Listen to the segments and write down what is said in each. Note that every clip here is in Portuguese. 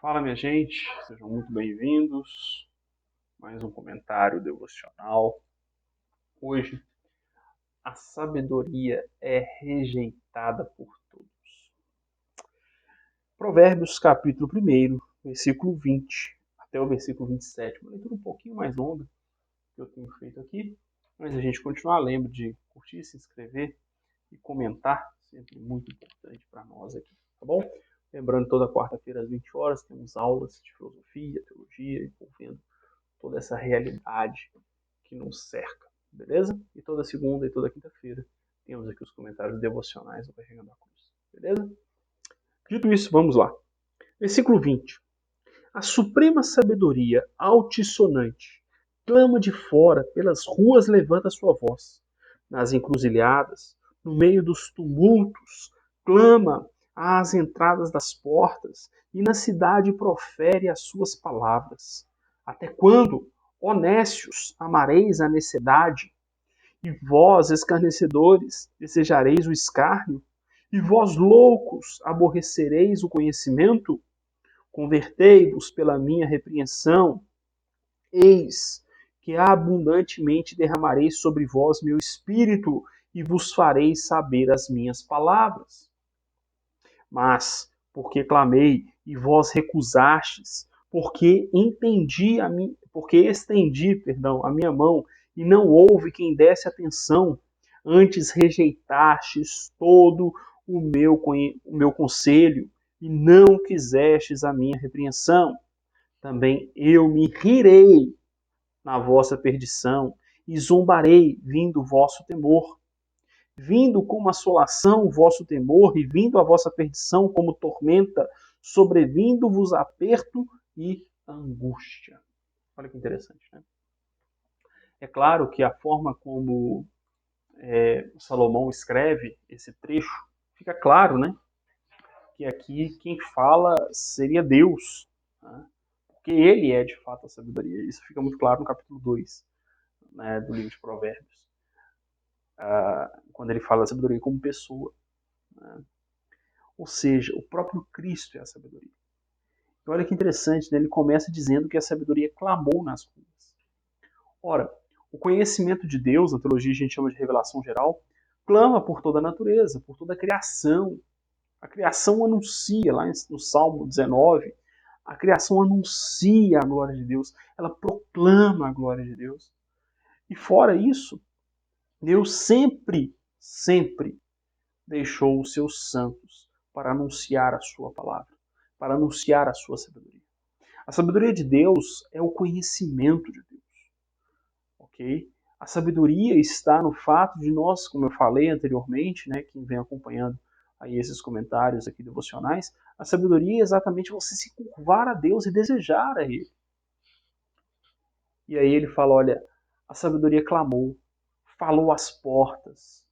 Fala, minha gente, sejam muito bem-vindos. Mais um comentário devocional. Hoje, a sabedoria é rejeitada por todos. Provérbios, capítulo 1, versículo 20, até o versículo 27. Uma leitura um pouquinho mais longa que eu tenho feito aqui, mas a gente continuar, lembra de curtir, se inscrever e comentar, sempre muito importante para nós aqui, tá bom? Lembrando, toda quarta-feira às 20 horas temos aulas de filosofia, teologia, envolvendo toda essa realidade que nos cerca, beleza? E toda segunda e toda quinta-feira temos aqui os comentários devocionais do Carregando a Cruz, beleza? Dito isso, vamos lá. Versículo 20. A suprema sabedoria altissonante clama de fora, pelas ruas levanta sua voz. Nas encruzilhadas, no meio dos tumultos, clama às entradas das portas e na cidade profere as suas palavras. Até quando, ó nécios, amareis a necessidade? E vós, escarnecedores, desejareis o escárnio? E vós, loucos, aborrecereis o conhecimento? Convertei-vos pela minha repreensão. Eis que abundantemente derramarei sobre vós meu espírito e vos farei saber as minhas palavras. Mas, porque clamei e vós recusastes, porque estendi a minha mão e não houve quem desse atenção, antes rejeitastes todo o meu conselho e não quisestes a minha repreensão. Também eu me rirei na vossa perdição e zombarei vindo o vosso temor. Vindo como assolação o vosso temor e vindo a vossa perdição como tormenta, sobrevindo-vos aperto e angústia. Olha que interessante, né? É claro que a forma como Salomão escreve esse trecho, fica claro, né? Que aqui quem fala seria Deus, né? Porque ele é de fato a sabedoria. Isso fica muito claro no capítulo 2, né, do livro de Provérbios, quando ele fala da sabedoria como pessoa, né? Ou seja, o próprio Cristo é a sabedoria. E olha que interessante, né? Ele começa dizendo que a sabedoria clamou nas ruas. Ora, o conhecimento de Deus, na teologia a gente chama de revelação geral, clama por toda a natureza, por toda a criação. A criação anuncia, lá no Salmo 19, a criação anuncia a glória de Deus, ela proclama a glória de Deus. E fora isso, Deus sempre deixou os seus santos para anunciar a sua palavra, para anunciar a sua sabedoria. A sabedoria de Deus é o conhecimento de Deus, ok? A sabedoria está no fato de nós, como eu falei anteriormente, né, quem vem acompanhando aí esses comentários aqui devocionais, a sabedoria é exatamente você se curvar a Deus e desejar a Ele. E aí ele fala, olha, a sabedoria clamou, falou às portas.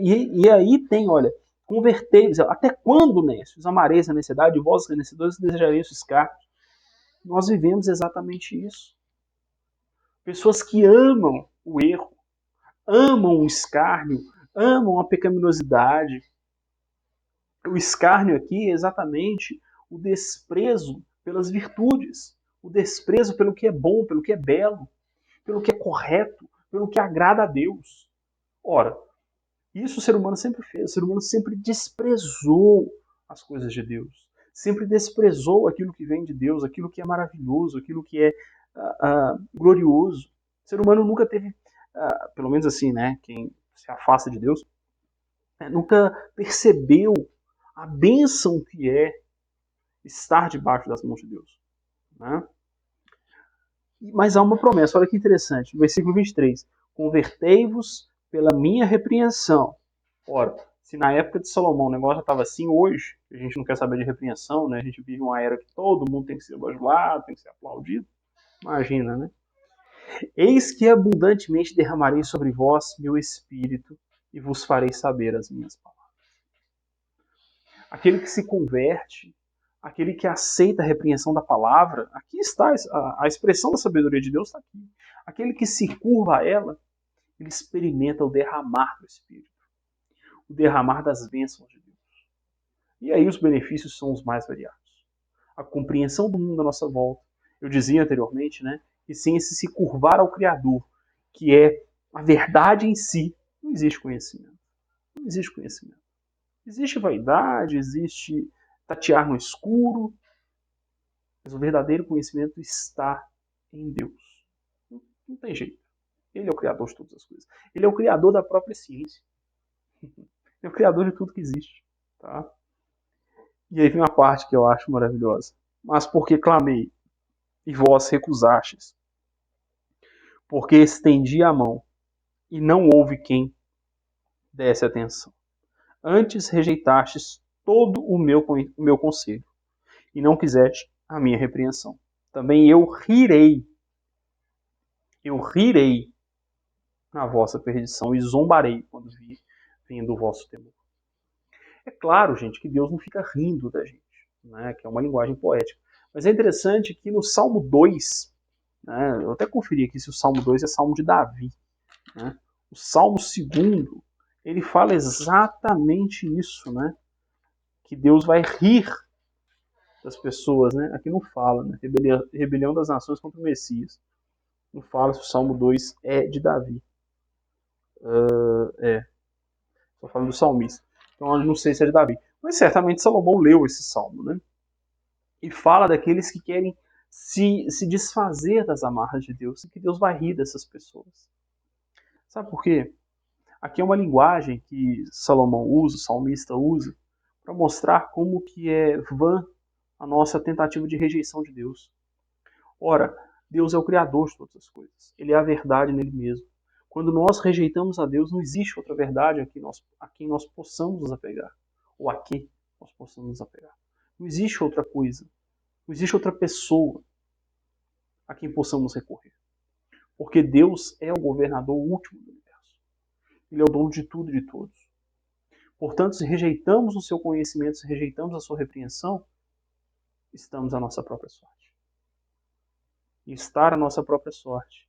E aí tem, olha, convertei-vos. Até quando, nécios, amareis a necessidade, e vós, escarnecedores, desejareis o escárnio? Nós vivemos exatamente isso. Pessoas que amam o erro, amam o escárnio, amam a pecaminosidade. O escárnio aqui é exatamente o desprezo pelas virtudes, o desprezo pelo que é bom, pelo que é belo, pelo que é correto, pelo que agrada a Deus. Ora, isso o ser humano sempre fez. O ser humano sempre desprezou as coisas de Deus. Sempre desprezou aquilo que vem de Deus, aquilo que é maravilhoso, aquilo que é glorioso. O ser humano nunca teve, pelo menos assim, né? Quem se afasta de Deus, nunca percebeu a bênção que é estar debaixo das mãos de Deus, né? Mas há uma promessa, olha que interessante, no versículo 23. Convertei-vos pela minha repreensão. Ora, se na época de Salomão o negócio já estava assim, hoje a gente não quer saber de repreensão, né? A gente vive uma era que todo mundo tem que ser bajulado, tem que ser aplaudido. Imagina, né? Eis que abundantemente derramarei sobre vós meu espírito e vos farei saber as minhas palavras. Aquele que se converte, aquele que aceita a repreensão da palavra, aqui está a expressão da sabedoria de Deus, está aqui. Aquele que se curva a ela, ele experimenta o derramar do Espírito, o derramar das bênçãos de Deus. E aí os benefícios são os mais variados. a compreensão do mundo à nossa volta. Eu dizia anteriormente, né, que sem esse se curvar ao Criador, que é a verdade em si, não existe conhecimento. Não existe conhecimento. Existe vaidade, existe tatear no escuro, mas o verdadeiro conhecimento está em Deus. Não tem jeito. Ele é o criador de todas as coisas. Ele é o criador da própria ciência. Ele é o criador de tudo que existe. Tá? E aí vem uma parte que eu acho maravilhosa. Mas porque clamei, e vós recusastes. Porque estendi a mão, e não houve quem desse atenção. Antes rejeitastes todo o meu conselho, e não quiseste a minha repreensão. Também eu rirei na vossa perdição, e zombarei quando vindo o vosso temor. É claro, gente, que Deus não fica rindo da gente, né, que é uma linguagem poética. Mas é interessante que no Salmo 2, né, eu até conferi aqui se o Salmo 2 é Salmo de Davi. Né, o Salmo 2, ele fala exatamente isso, né, que Deus vai rir das pessoas. Né, aqui não fala, né, rebelião das nações contra o Messias. Não fala se o Salmo 2 é de Davi. Estou falando do salmista. Então eu não sei se é de Davi. Mas certamente Salomão leu esse salmo, né? E fala daqueles que querem se desfazer das amarras de Deus e que Deus vai rir dessas pessoas. Sabe por quê? Aqui é uma linguagem que Salomão usa, o salmista usa, para mostrar como que é vã a nossa tentativa de rejeição de Deus. Ora, Deus é o Criador de todas as coisas. Ele é a verdade nele mesmo. Quando nós rejeitamos a Deus, não existe outra verdade a quem nós possamos nos apegar. Ou a que nós possamos nos apegar. Não existe outra coisa. Não existe outra pessoa a quem possamos recorrer. Porque Deus é o governador último do universo. Ele é o dono de tudo e de todos. Portanto, se rejeitamos o seu conhecimento, se rejeitamos a sua repreensão, estamos à nossa própria sorte. E estar à nossa própria sorte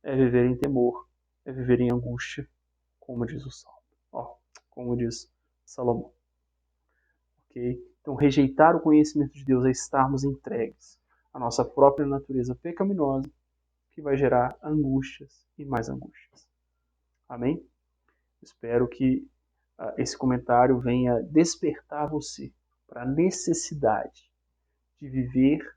é viver em temor, é viver em angústia, como diz o Salmo. Como diz Salomão. Okay? Então, rejeitar o conhecimento de Deus é estarmos entregues à nossa própria natureza pecaminosa, que vai gerar angústias e mais angústias. Amém? Espero que esse comentário venha despertar você para a necessidade de viver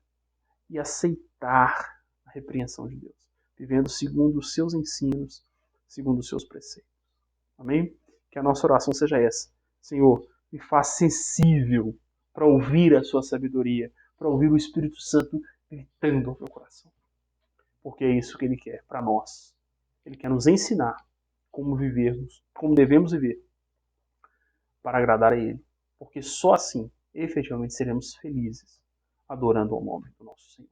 e aceitar a repreensão de Deus, vivendo segundo os seus ensinos, segundo os seus preceitos. Amém? Que a nossa oração seja essa. Senhor, me faz sensível para ouvir a sua sabedoria, para ouvir o Espírito Santo gritando ao meu coração. Porque é isso que Ele quer para nós. Ele quer nos ensinar como vivermos, como devemos viver para agradar a Ele. Porque só assim, efetivamente, seremos felizes adorando ao nome do nosso Senhor.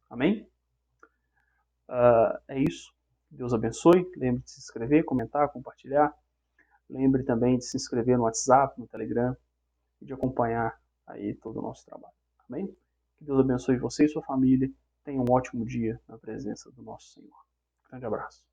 Amém? É isso. Deus abençoe. Lembre de se inscrever, comentar, compartilhar. Lembre também de se inscrever no WhatsApp, no Telegram e de acompanhar aí todo o nosso trabalho. Amém? Que Deus abençoe você e sua família. Tenha um ótimo dia na presença do nosso Senhor. Grande abraço.